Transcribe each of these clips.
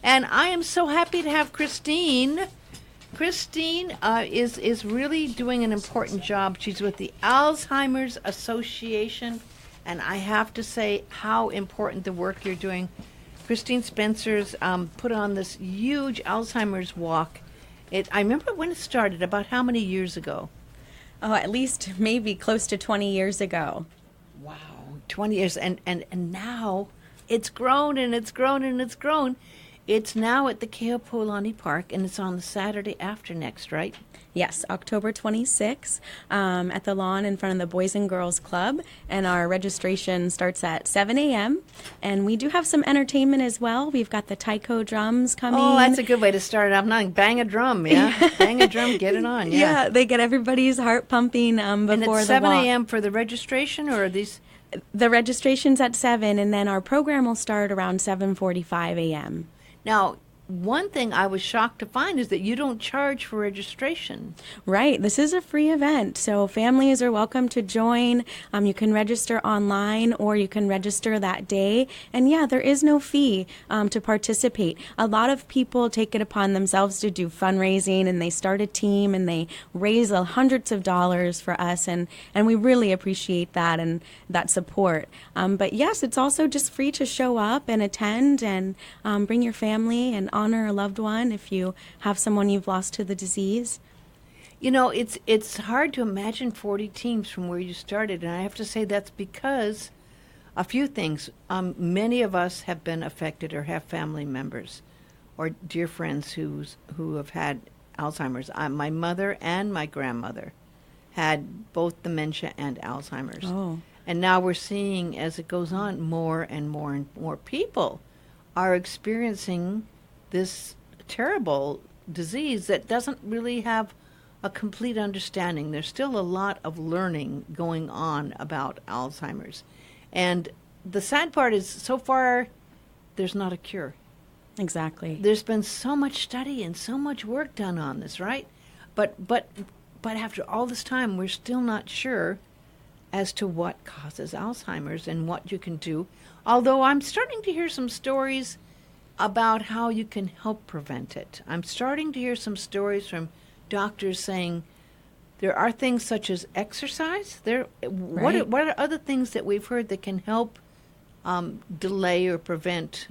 And I am so happy to have Christine. Christine is really doing an important job. She's with the Alzheimer's Association, and I have to say how important the work you're doing. Christine Spencer's put on this huge Alzheimer's walk. I remember when it started, about how many years ago? Oh, at least maybe close to 20 years ago. Wow, 20 years. And now it's grown and it's grown and it's grown. It's now at the Keopolani Park, and it's on the Saturday after next, right? Yes, October 26th at the lawn in front of the Boys and Girls Club, and our registration starts at 7 a.m. And we do have some entertainment as well. We've got the taiko drums coming. Oh, that's a good way to start it off. Not bang a drum, yeah? Bang a drum, get it on, yeah. Yeah, they get everybody's heart pumping before the walk. And it's 7 a.m. for the registration, or are these? The registration's at 7, and then our program will start around 7:45 a.m. Now, one thing I was shocked to find is that you don't charge for registration. Right. This is a free event, so families are welcome to join. You can register online or you can register that day. And yeah, there is no fee to participate. A lot of people take it upon themselves to do fundraising, and they start a team and they raise hundreds of dollars for us. And we really appreciate that and that support. But yes, it's also just free to show up and attend and bring your family and honor a loved one if you have someone you've lost to the disease. You know, it's hard to imagine 40 teams from where you started, and I have to say that's because a few things. Many of us have been affected or have family members or dear friends who have had Alzheimer's. My mother and my grandmother had both dementia and Alzheimer's. Oh. And now we're seeing, as it goes on, more and more and more people are experiencing this terrible disease that doesn't really have a complete understanding. There's still a lot of learning going on about Alzheimer's. And the sad part is, so far, there's not a cure. Exactly. There's been so much study and so much work done on this, right? But after all this time, we're still not sure as to what causes Alzheimer's and what you can do. Although I'm starting to hear some stories about how you can help prevent it. I'm starting to hear some stories from doctors saying there are things such as exercise. What are other things that we've heard that can help delay or prevent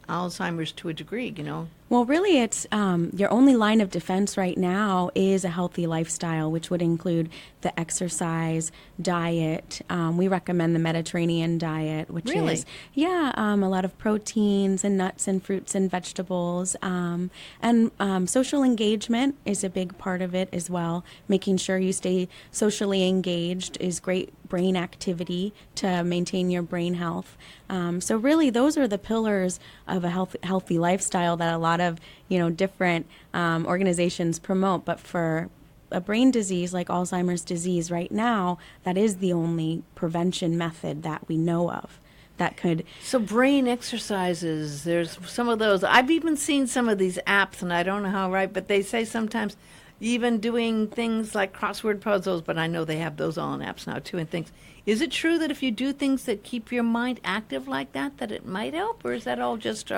Alzheimer's to a degree, you know? Well, really, it's your only line of defense right now is a healthy lifestyle, which would include the exercise, diet. We recommend the Mediterranean diet, which is, a lot of proteins and nuts and fruits and vegetables. And social engagement is a big part of it as well. Making sure you stay socially engaged is great brain activity to maintain your brain health. So really, those are the pillars of a healthy lifestyle that a lot of different organizations promote. But for a brain disease like Alzheimer's disease right now, that is the only prevention method that we know of that could. So brain exercises, there's some of those. I've even seen some of these apps, and I don't know how right, but they say sometimes even doing things like crossword puzzles, but I know they have those all in apps now too and things. Is it true that if you do things that keep your mind active like that it might help, or is that all just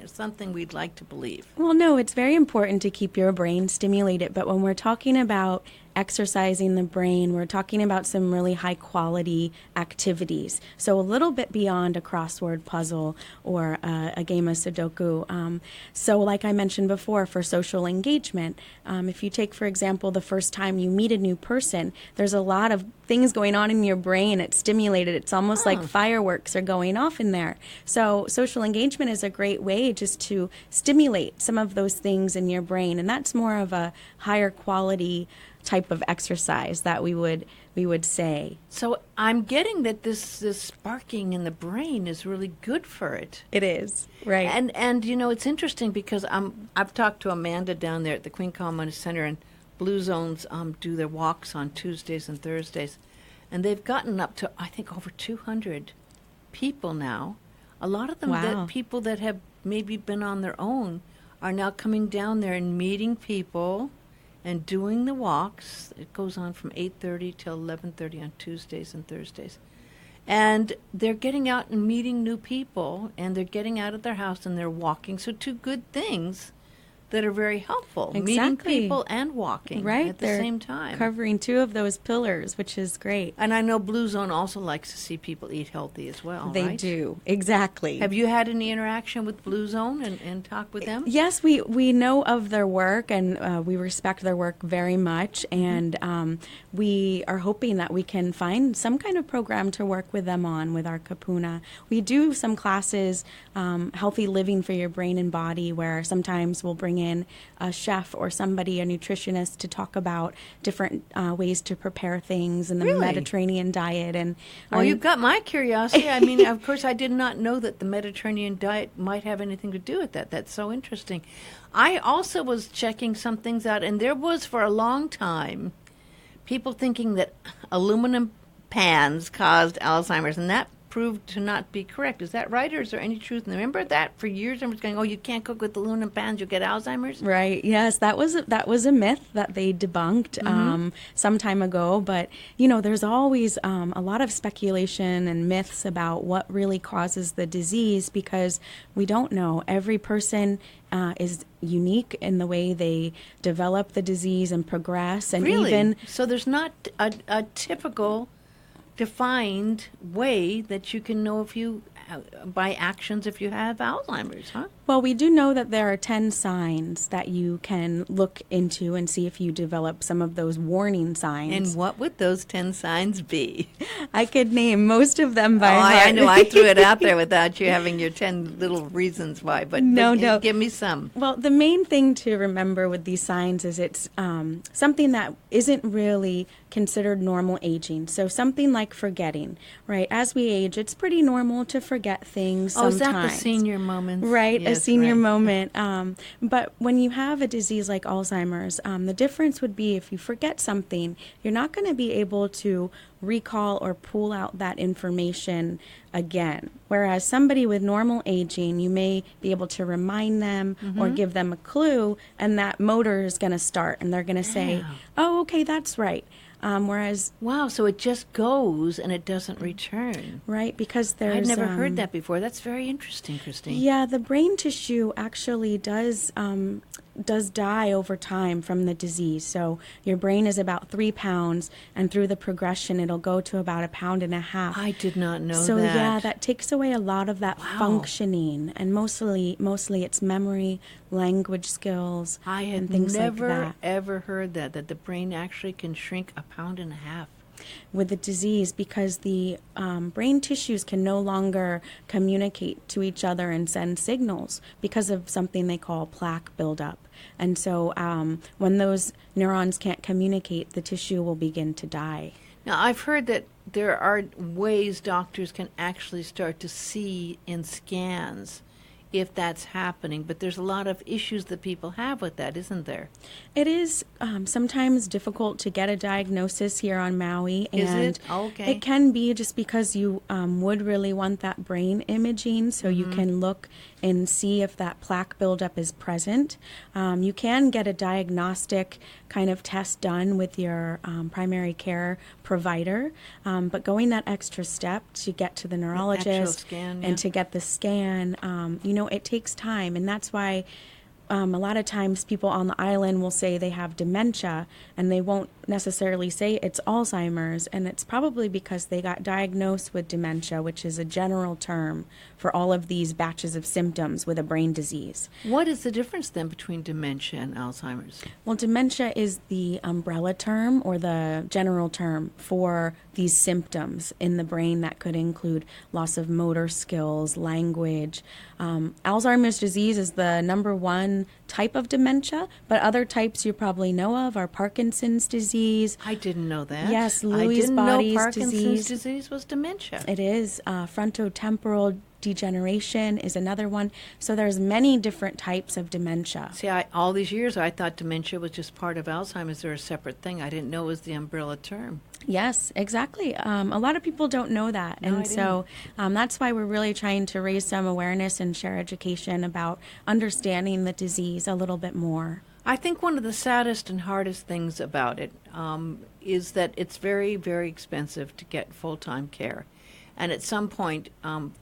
something we'd like to believe? Well, no, it's very important to keep your brain stimulated, but when we're talking about exercising the brain, we're talking about some really high quality activities. So a little bit beyond a crossword puzzle or a game of Sudoku. So like I mentioned before, for social engagement, if you take, for example, the first time you meet a new person, there's a lot of things going on in your brain. It's stimulated. It's almost like fireworks are going off in there. So social engagement is a great way just to stimulate some of those things in your brain. And that's more of a higher quality type of exercise that we would say. So I'm getting that this sparking in the brain is really good for it. It is, right. And it's interesting because I've talked to Amanda down there at the Queen Common Center, and Blue Zones do their walks on Tuesdays and Thursdays, and they've gotten up to, I think, over 200 people now. A lot of them, people that have maybe been on their own, are now coming down there and meeting people and doing the walks. It goes on from 8:30 till 11:30 on Tuesdays and Thursdays. And they're getting out and meeting new people, and they're getting out of their house and they're walking. So two good things that are very helpful. Exactly. Meeting people and walking at the They're same time. covering two of those pillars, which is great. And I know Blue Zone also likes to see people eat healthy as well, They right? do, exactly. Have you had any interaction with Blue Zone and talk with them? Yes, we know of their work, and we respect their work very much, and we are hoping that we can find some kind of program to work with them on with our kapuna. We do some classes, Healthy Living for Your Brain and Body, where sometimes we'll bring in a chef or somebody, a nutritionist, to talk about different ways to prepare things in the Really? Mediterranean diet. And Well, you've got my curiosity. I mean, of course, I did not know that the Mediterranean diet might have anything to do with that. That's so interesting. I also was checking some things out, and there was for a long time people thinking that aluminum pans caused Alzheimer's, and that proved to not be correct. Is that right, or is there any truth? And remember that for years, I was going, "Oh, you can't cook with aluminum pans; you'll get Alzheimer's." Right. Yes, that was a myth that they debunked some time ago. But there's always a lot of speculation and myths about what really causes the disease because we don't know. Every person is unique in the way they develop the disease and progress, and Really? even So there's not a typical defined way that you can know if you by actions if you have Alzheimer's, huh? Well, we do know that there are 10 signs that you can look into and see if you develop some of those warning signs. And what would those 10 signs be? I could name most of them by heart. I know I threw it out there without you having your 10 little reasons why, but No. give me some. Well, the main thing to remember with these signs is it's something that isn't really considered normal aging. So something like forgetting, right? As we age, it's pretty normal to forget things sometimes. Is that the senior moments? Right, Yes, a senior right. moment. But when you have a disease like Alzheimer's, the difference would be if you forget something, you're not going to be able to recall or pull out that information again. Whereas somebody with normal aging, you may be able to remind them or give them a clue, and that motor is going to start, and they're going to say, "Oh, okay, that's right." Whereas, Wow, so it just goes and it doesn't return. right, because there's I'd never heard that before. That's very interesting, Christine. Yeah, the brain tissue actually does die over time from the disease. So your brain is about 3 pounds, and through the progression, it'll go to about 1.5 pounds. I did not know So that. yeah, that takes away a lot of that functioning, and mostly it's memory, language skills, I and had things never, like that. ever heard that the brain actually can shrink 1.5 pounds. With the disease, because the brain tissues can no longer communicate to each other and send signals because of something they call plaque buildup. And so when those neurons can't communicate, the tissue will begin to die. Now, I've heard that there are ways doctors can actually start to see in scans if that's happening, but there's a lot of issues that people have with that, isn't there? It is sometimes difficult to get a diagnosis here on Maui. Is and it? Okay. It can be just because you would really want that brain imaging so you can look and see if that plaque buildup is present. You can get a diagnostic kind of test done with your primary care provider, but going that extra step to get to the neurologist scan, and to get the scan, it takes time, and that's why a lot of times people on the island will say they have dementia, and they won't necessarily say it's Alzheimer's, and it's probably because they got diagnosed with dementia, which is a general term for all of these batches of symptoms with a brain disease. What is the difference then between dementia and Alzheimer's? Well, dementia is the umbrella term or the general term for these symptoms in the brain that could include loss of motor skills, language. Alzheimer's disease is the number one type of dementia, but other types you probably know of are Parkinson's disease. I didn't know that. Yes, I Lewy didn't bodies know Parkinson's disease. disease was dementia. It is. Frontotemporal degeneration is another one. So there's many different types of dementia. See, all these years I thought dementia was just part of Alzheimer's. They're a separate thing. I didn't know it was the umbrella term. Yes, exactly. A lot of people don't know that. No, and so that's why we're really trying to raise some awareness and share education about understanding the disease a little bit more. I think one of the saddest and hardest things about it is that it's very, very expensive to get full-time care. And at some point,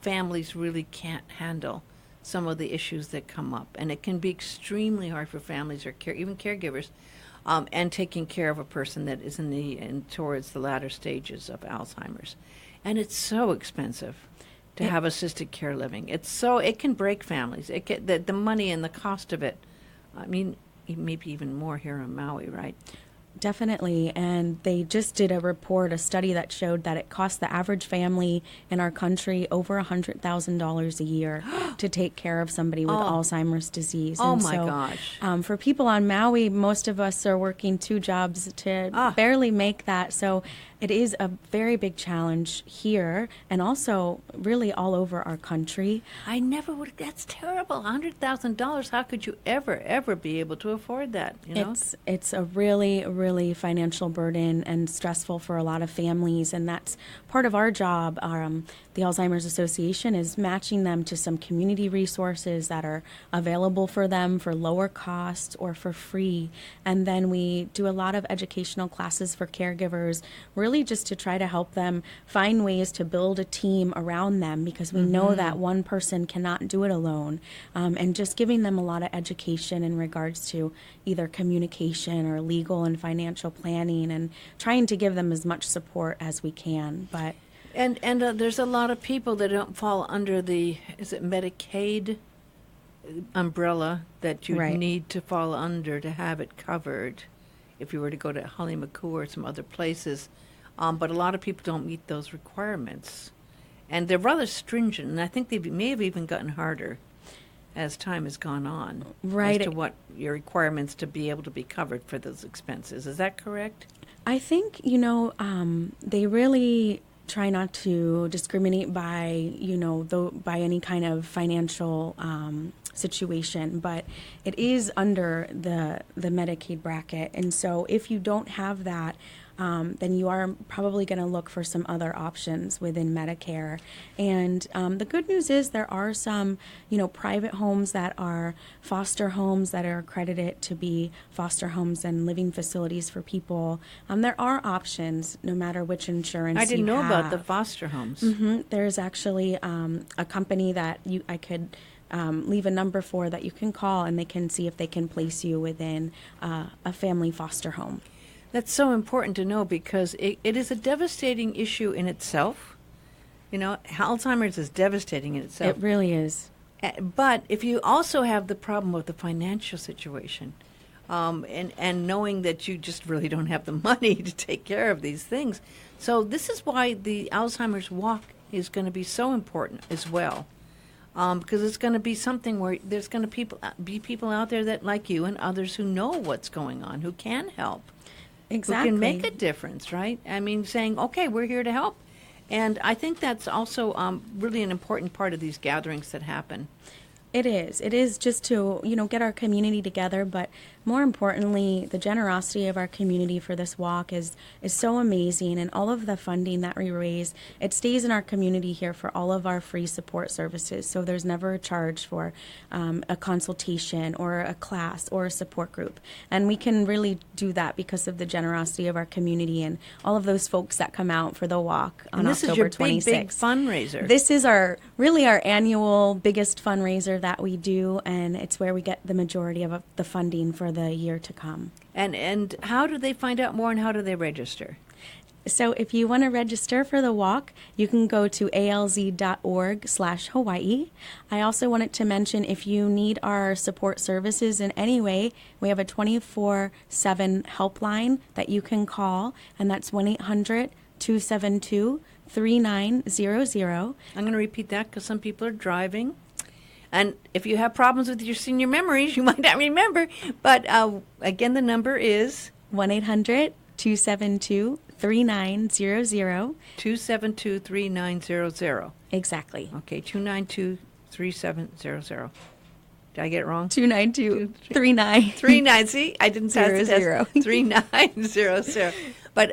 families really can't handle some of the issues that come up. And it can be extremely hard for families or even caregivers and taking care of a person that is towards the latter stages of Alzheimer's. And it's so expensive to have assisted care living. It can break families. The money and the cost of it. I mean, maybe even more here in Maui, right? Definitely. And they just did a study that showed that it costs the average family in our country over $100,000 a year to take care of somebody with Alzheimer's disease. Oh, my gosh. For people on Maui, most of us are working 2 jobs to barely make that. So it is a very big challenge here and also really all over our country. I never would. That's terrible. $100,000. How could you ever be able to afford that? You know? It's a really financial burden and stressful for a lot of families. And that's part of our job. The Alzheimer's Association is matching them to some community resources that are available for them for lower cost or for free. And then we do a lot of educational classes for caregivers, really just to try to help them find ways to build a team around them, because we know that one person cannot do it alone. And just giving them a lot of education in regards to either communication or legal and financial planning, and trying to give them as much support as we can. But And there's a lot of people that don't fall under the, is it Medicaid umbrella that you need to fall under to have it covered if you were to go to Halimaku or some other places. But a lot of people don't meet those requirements. And they're rather stringent, and I think they may have even gotten harder as time has gone on as to what your requirements to be able to be covered for those expenses. Is that correct? I think, they really try not to discriminate by, by any kind of financial situation, but it is under the Medicaid bracket. And so if you don't have that, then you are probably going to look for some other options within Medicare. And the good news is there are some, private homes that are foster homes that are accredited to be foster homes and living facilities for people. There are options no matter which insurance you have. I didn't know about the foster homes. There's actually a company that I could leave a number for that you can call, and they can see if they can place you within a family foster home. That's so important to know, because it is a devastating issue in itself. Alzheimer's is devastating in itself. It really is. But if you also have the problem of the financial situation, and knowing that you just really don't have the money to take care of these things. So this is why the Alzheimer's Walk is going to be so important as well. Because it's going to be something where there's going to be people out there that, like you and others, who know what's going on, who can help. Exactly. Who can make a difference, right? I mean, saying, okay, we're here to help. And I think that's also really an important part of these gatherings that happen. It is. It is just to, get our community together, but more importantly, the generosity of our community for this walk is so amazing, and all of the funding that we raise, it stays in our community here for all of our free support services. So there's never a charge for a consultation or a class or a support group. And we can really do that because of the generosity of our community and all of those folks that come out for the walk on October 26th. This is your big fundraiser. This is our annual biggest fundraiser that we do, and it's where we get the majority of the funding for the year to come. And how do they find out more, and how do they register? So if you want to register for the walk, you can go to alz.org/Hawaii. I also wanted to mention, if you need our support services in any way, we have a 24/7 helpline that you can call, and that's 1-800-272-3900. I'm going to repeat that because some people are driving. And if you have problems with your senior memories, you might not remember. But again, the number is 1-800-272-3900. 272-3900. Exactly. Okay, 292-3700. Did I get it wrong? 292-3900. See, I didn't pass the test. 3900. But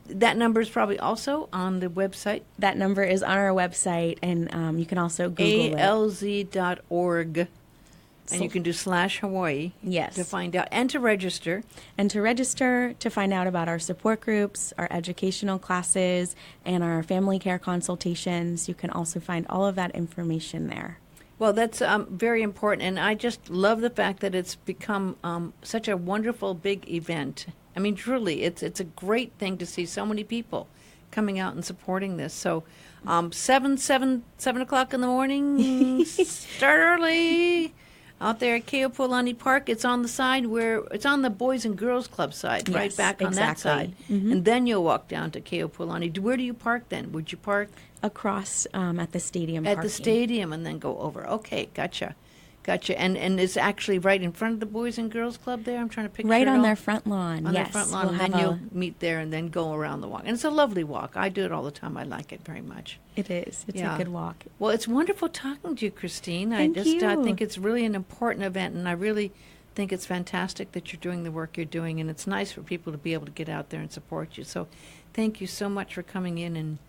that number is probably also on the website. That number is on our website, and you can also Google alz.org. And you can do /Hawaii Yes. to find out and to register. And to register to find out about our support groups, our educational classes, and our family care consultations. You can also find all of that information there. Well, that's very important, and I just love the fact that it's become such a wonderful big event. I mean, truly, it's a great thing to see so many people coming out and supporting this. So, 7 o'clock in the morning, start early. Out there at Keopulani Park, it's on the side where it's on the Boys and Girls Club side, Yes, right back on that side. Mm-hmm. And then you'll walk down to Keopulani. Where do you park then? Would you park Across at the stadium at parking. the stadium and then go over? Okay, gotcha. And it's actually right in front of the Boys and Girls Club there. I'm trying to picture Right it on all. their front lawn. On Yes. their front lawn, We'll and then have you'll meet there and then go around the walk. And it's a lovely walk. I do it all the time. I like it very much. It is. It's Yeah. a good walk. Well, it's wonderful talking to you, Christine. Thank I you. think it's really an important event, and I really think it's fantastic that you're doing the work you're doing, and it's nice for people to be able to get out there and support you. So thank you so much for coming in and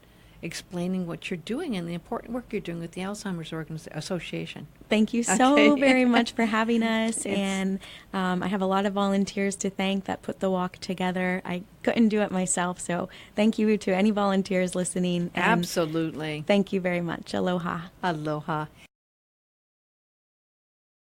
explaining what you're doing and the important work you're doing with the Alzheimer's Association. Thank you so Okay. very much for having us. It's- And I have a lot of volunteers to thank that put the walk together. I couldn't do it myself, so thank you to any volunteers listening. And Absolutely. thank you very much. Aloha. Aloha.